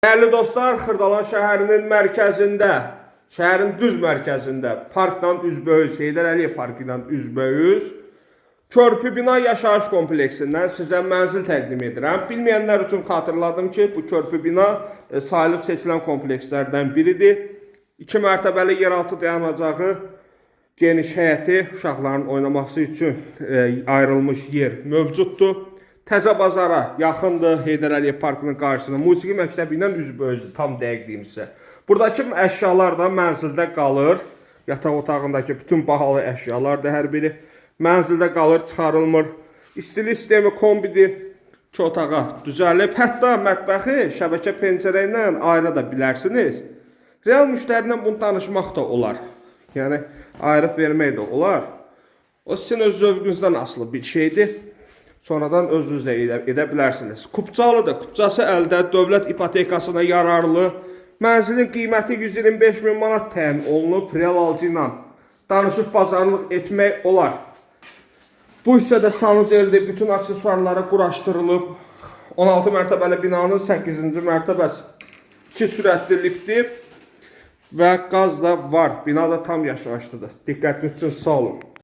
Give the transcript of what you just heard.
Değerli dostlar, Xırdalan şəhərinin mərkəzində, şəhərin düz mərkəzində parkla üzbəüz, Heydər Əliyev parkı ilə üzbəüz Körpü bina yaşayış kompleksindən sizə mənzil təqdim edirəm. Bilməyənlər üçün xatırladım ki, bu körpü bina sayılıb seçilən komplekslərdən biridir. 2 mərtəbəli yeraltı dayanacağı, geniş həyəti, uşaqların oynaması üçün ayrılmış yer mövcuddur. Təzə bazara yaxındır, Heydər Əliyev parkının qarşısında. Musiqi məktəbi ilə üzbəüzdür, tam dəqiq deyim sizə. Buradakı əşyalar da mənzildə qalır. Yataq otağındakı bütün bahalı əşyalar da hər biri mənzildə qalır, çıxarılmır. İstilik sistemi kombidir, 2 otağa düzəlib. Hətta mətbəxi şəbəkə pəncərə ilə ayıra da bilərsiniz. Real müştərilə bunu danışmaq da olar. Yəni, ayrıq vermək də olar. O sizin öz zövqünüzdən asılı bir şeydir. Sonradan özünüz də edə bilərsiniz. Kupçalıdır, kupçası əldə, dövlət ipotekasına yararlı. Mənzilin qiyməti 125.000 manat təyin olunub, real alıcı ilə danışıb bazarlıq etmək olar. Bu hissədə sanuzeldir, bütün aksesuarları quraşdırılıb. 16 mərtəbəli binanın 8-ci mərtəbəsi 2 sürətli lifti və qaz da var. Bina da tam yaşayışlıdır. Diqqətiniz üçün sağ olun.